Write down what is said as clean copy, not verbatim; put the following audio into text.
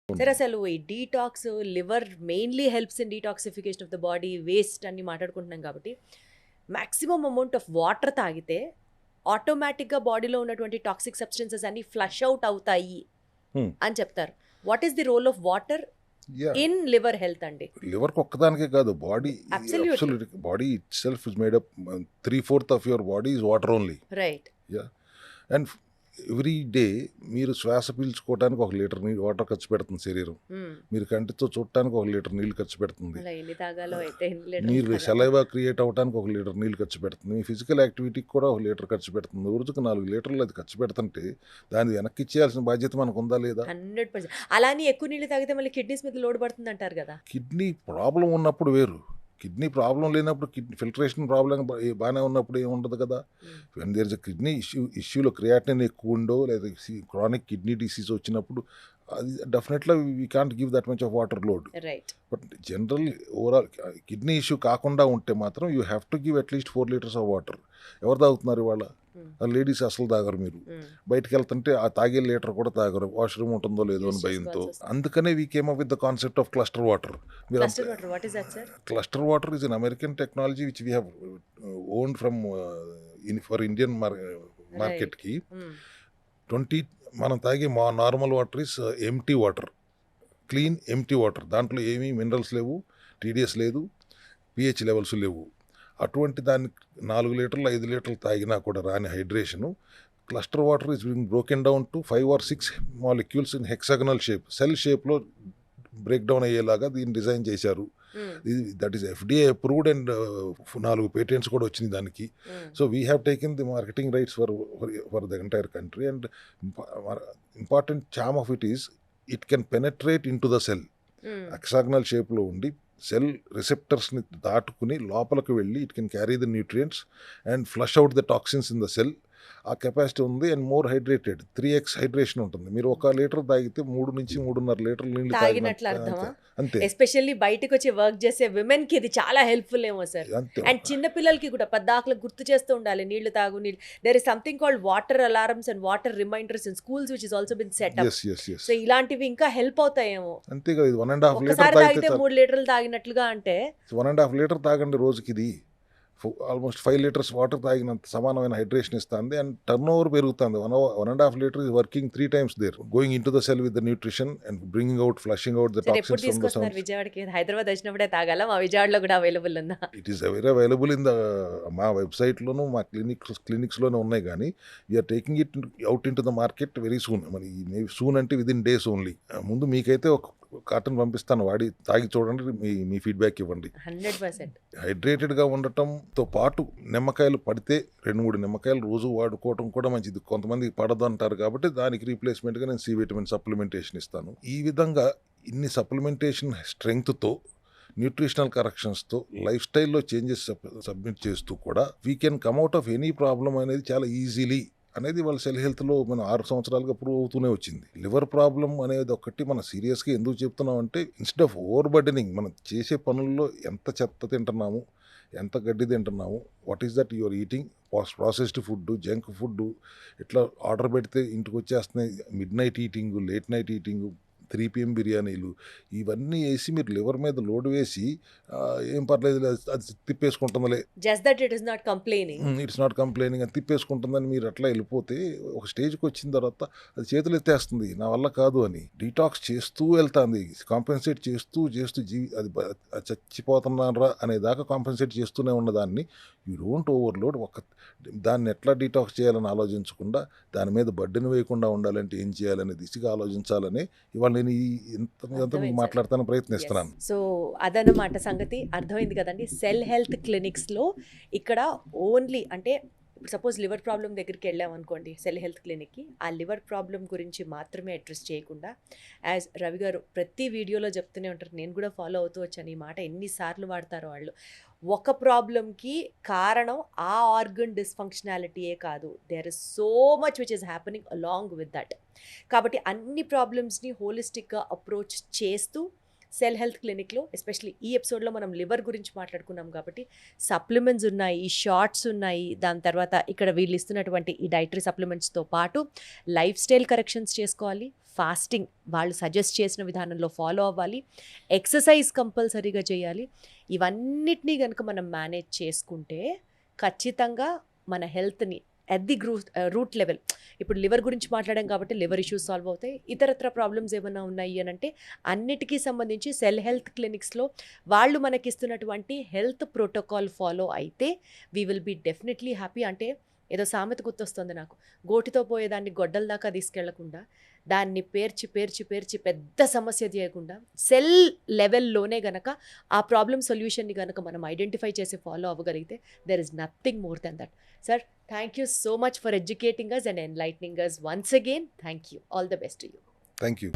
సరే అసలు ఈ detox liver mainly helps in detoxification of the body waste అని మాట్లాడుకుంటున్నాం కాబట్టి మ్యాక్సిమం అమౌంట్ ఆఫ్ వాటర్ తాగితే ఆటోమేటిక్గా బాడీలో ఉన్నటువంటి టాక్సిక్ సబ్స్టెన్సెస్ అన్ని ఫ్లష్ అవుట్ అవుతాయి అని చెప్తారు. What is the role of water in liver health అండి? లివర్కి ఒక్కదానికే కాదు, body Absolutely. Body itself is made up 3/4 of your body is water only. Right. And every day మీరు శ్వాస పీల్చుకోవడానికి 1 లీటర్ నీళ్ళు వాటర్ ఖర్చు పెడుతుంది శరీరం. మీరు కంటితో చూడటానికి 1 లీటర్ నీళ్ళు ఖర్చు పెడుతుంది. అలా ఎన్ని తాగాలో అయితే ఎన్ని లీటర్లు మీరు తాగాలో. సెలైవా క్రియేట్ అవ్వడానికి 1 లీటర్ నీళ్ళు ఖర్చు పెడుతుంది. మీ ఫిజికల్ యాక్టివిటీకి కూడా 1 లీటర్ ఖర్చు పెడుతుంది. రోజుకు 4 లీటర్లు అది ఖర్చు పెడుతుంటే దాన్ని వెనక్కి ఇచ్చేయాల్సిన బాధ్యత మనకు ఉందా లేదా? 100%. అలా అని ఎక్కువ నీళ్ళు తాగితే మళ్ళీ కిడ్నీస్ మీద లోడ్ పడుతుంది అంటారు కదా. కిడ్నీ ప్రాబ్లం ఉన్నప్పుడు వేరు, కిడ్నీ ప్రాబ్లం లేనప్పుడు కిడ్నీ ఫిల్టరేషన్ ప్రాబ్లం బాగానే ఉన్నప్పుడు ఏమి ఉండదు కదా. When there is a kidney ఇష్యూలో క్రియాటినిన్ ఎక్కువ ఉండో లేదా క్రానిక్ కిడ్నీ డిసీజ్ వచ్చినప్పుడు అది definitely we can't give that much of water load. Right. But general overall kidney issue కాకుండా ఉంటే మాత్రం you have to give at least 4 litres of water. ఎవరు తాగుతున్నారు ఇవాళ? లేడీస్ అసలు తాగరు. మీరు బయటకు వెళ్తుంటే ఆ తాగే లీటర్ కూడా తాగరు, వాష్రూమ్ ఉంటుందో లేదో అని భయంతో. అందుకనే we came up with the concept of cluster water. Cluster water, what is that, sir? Cluster water is an American technology which we have owned from for Indian మార్కెట్కి. 20 మనం తాగే normal water is empty water, clean empty water. దాంట్లో ఏమీ minerals లేవు, TDS లేదు, pH levels లేవు. అటువంటి దాన్ని 4 లీటర్లు 5 లీటర్లు తాగినా కూడా రాని హైడ్రేషను. Cluster water is being broken down to 5 or 6 molecules in hexagonal shape, cell షేప్లో బ్రేక్ డౌన్ అయ్యేలాగా దీన్ని డిజైన్ చేశారు. That is FDA approved and 4 patents కూడా వచ్చింది దానికి. So we have taken the marketing rights for the entire country. And important charm of it is it can penetrate in to the cell. Hexagonal షేప్లో ఉండి cell రిసెప్టర్స్ని దాటుకుని లోపలికి వెళ్ళి it can carry the nutrients and flush out the toxins in the cell. ఆ capacity ఉంది. And more hydrated, 3x hydration ఉంటుంది. మీరు 1 litre తాగితే 3 నుంచి 3.5 లీటర్లు నీళ్ళు తాగినట్లు అర్థమా? అంతే. ఎస్పెషల్లీ బయటకు వచ్చి వర్క్ చేసే విమెన్ కి ఇది చాలా హెల్ప్ఫుల్ ఏమో సార్. అండ్ చిన్న పిల్లలకి కూడా పద్దాకలకు గుర్తు చేస్తూ ఉండాలి, నీళ్లు తాగు నీళ్ళు. There is something called water alarms and water reminders in schools which is also been set up. So ఇలాంటివి ఇంకా హెల్ప్ అవుతాయేమో. అంతే కదా. ఇది 1.5 ఒకసారి లీటర్ తాగితే 3 లీటర్లు తాగినట్లుగా అంటే 1.5 లీటర్ తాగండి రోజుకి. ఇది ఆల్మోస్ట్ 5 లీటర్స్ వాటర్ తాగినంత సమానమైన హైడ్రేషన్ ఇస్తుంది. అండ్ టర్న్ ఓవర్ పెరుగుతుంది. 1.5 litre is working 3 times there, going in to the cell with the nutrition and bringing out, flushing out the ఎప్పుడు టాక్సిన్స్ ఫ్రమ్ ద తీసుకొస్తున్నారు సెల్స్. విజయవాడకి? హైదరాబాద్ వచ్చినప్పుడే తాగాల? మా విజయవాడలో కూడా అవైలబుల్ ఉందా? It is very available in the మా వెబ్సైట్లోను మా క్లినిక్స్లోనే ఉన్నాయి. కానీ we are taking it out in to the market very soon. మరి మేబీ సూన్ అంటే విదిన్ డేస్ ఓన్లీ. ముందు మీకైతే ఒక కార్టన్ పంపిస్తాను, వాడి తాగి చూడండి, మీ ఫీడ్బ్యాక్ ఇవ్వండి. 100%. హైడ్రేటెడ్గా ఉండటంతో పాటు నిమ్మకాయలు పడితే 2-3 నిమ్మకాయలు రోజు వాడుకోవటం కూడా మంచిది. కొంతమంది పడదు అంటారు కాబట్టి దానికి రీప్లేస్మెంట్గా నేను సి విటమిన్ సప్లిమెంటేషన్ ఇస్తాను. ఈ విధంగా ఇన్ని సప్లిమెంటేషన్ స్ట్రెంగ్త్తో, న్యూట్రిషనల్ కరెక్షన్స్తో, లైఫ్ స్టైల్లో చేంజెస్ సబ్మిట్ చేస్తూ కూడా we can come out of any problem అనేది చాలా ఈజీలీ అనేది వాళ్ళ సెల్ హెల్త్లో మనం 6 సంవత్సరాలుగా ప్రూవ్ అవుతూనే వచ్చింది. లివర్ ప్రాబ్లం అనేది ఒకటి మనం సీరియస్గా ఎందుకు చెప్తున్నాం అంటే, ఇన్స్టెడ్ ఆఫ్ ఓవర్ బర్డెనింగ్, మనం చేసే పనుల్లో ఎంత చెత్త తింటున్నాము, ఎంత గడ్డి తింటున్నాము, what is that your eating, processed food, junk food, ఇట్లా ఆర్డర్ పెడితే ఇంటికి వచ్చేస్తున్నాయి, mid night eating, late night eating, 3 PM బిర్యానీలు, ఇవన్నీ వేసి మీరు లివర్ మీద లోడ్ వేసి ఏం పర్లేదు అది తిప్పేసుకుంటుందిలే, just that it is not complaining, it's not complaining అని తిప్పేసుకుంటుందని మీరు అట్లా వెళ్ళిపోతే ఒక స్టేజ్కి వచ్చిన తర్వాత అది చేతులు ఎత్తేస్తుంది, నా వల్ల కాదు అని. డీటాక్స్ చేస్తూ వెళ్తుంది, కాంపెన్సేట్ చేస్తూ అది చచ్చిపోతున్నారా అనేదాకా కాంపెన్సేట్ చేస్తూనే ఉన్నదాన్ని యూ డోంట్ ఓవర్లోడ్. దాన్ని ఎట్లా డీటాక్స్ చేయాలని ఆలోచించకుండా, దాని మీద బడ్డెను వేయకుండా ఉండాలంటే ఏం చేయాలనే దిశగా ఆలోచించాలని ఇవాళ నేను ఇంత మాట్లాడతాను ప్రయత్నిస్తున్నాను. సో అదనమాట సంగతి. అర్థమైంది కదండి. సెల్ హెల్త్ క్లినిక్స్లో ఇక్కడ ఓన్లీ అంటే సపోజ్ లివర్ ప్రాబ్లం దగ్గరికి వెళ్ళామనుకోండి సెల్ హెల్త్ క్లినిక్కి, ఆ లివర్ ప్రాబ్లం గురించి మాత్రమే అడ్రస్ చేయకుండా, యాజ్ రవి గారు ప్రతి వీడియోలో చెప్తూనే ఉంటారు, నేను కూడా ఫాలో అవుతూ వచ్చాను ఈ మాట, ఎన్నిసార్లు వాడతారో వాళ్ళు. ఒక ప్రాబ్లంకి కారణం ఆ ఆర్గన్ డిస్ఫంక్షనాలిటీయే కాదు, there is so much which is happening along with that. కాబట్టి అన్ని ప్రాబ్లమ్స్ని హోలిస్టిక్గా అప్రోచ్ చేస్తూ సెల్ హెల్త్ క్లినిక్లో ఎస్పెషల్లీ ఈ ఎపిసోడ్లో మనం లివర్ గురించి మాట్లాడుకున్నాం కాబట్టి సప్లిమెంట్స్ ఉన్నాయి, షార్ట్స్ ఉన్నాయి, దాని తర్వాత ఇక్కడ వీళ్ళు ఇస్తున్నటువంటి ఈ డైటరీ సప్లిమెంట్స్తో పాటు లైఫ్ స్టైల్ కరెక్షన్స్ చేసుకోవాలి, ఫాస్టింగ్ వాళ్ళు సజెస్ట్ చేసిన విధానంలో ఫాలో అవ్వాలి, ఎక్సర్సైజ్ కంపల్సరీగా చేయాలి. ఇవన్నిటినీ కనుక మనం మేనేజ్ చేసుకుంటే ఖచ్చితంగా మన హెల్త్ని అట్ ది రూట్ లెవెల్, ఇప్పుడు లివర్ గురించి మాట్లాడాం కాబట్టి లివర్ ఇష్యూస్ సాల్వ్ అవుతాయి. ఇతరత్ర ప్రాబ్లమ్స్ ఏమైనా ఉన్నాయి అని అంటే అన్నిటికీ సంబంధించి సెల్ హెల్త్ క్లినిక్స్లో వాళ్ళు మనకిస్తున్నటువంటి హెల్త్ ప్రోటోకాల్ ఫాలో అయితే we will be definitely happy. అంటే ఏదో సామెత గుర్తొస్తుంది నాకు, గోటితో పోయేదాన్ని గొడ్డల దాకా తీసుకెళ్లకుండా దాన్ని పేర్చి పేర్చి పేర్చి పెద్ద సమస్య చేయకుండా సెల్ లెవెల్లోనే గనక ఆ ప్రాబ్లమ్ సొల్యూషన్ని గనక మనం ఐడెంటిఫై చేసి ఫాలో అవ్వగలిగితే there is nothing more than that. Sir, thank you so much for educating us and enlightening us once again. Thank you. All the best to you. Thank you.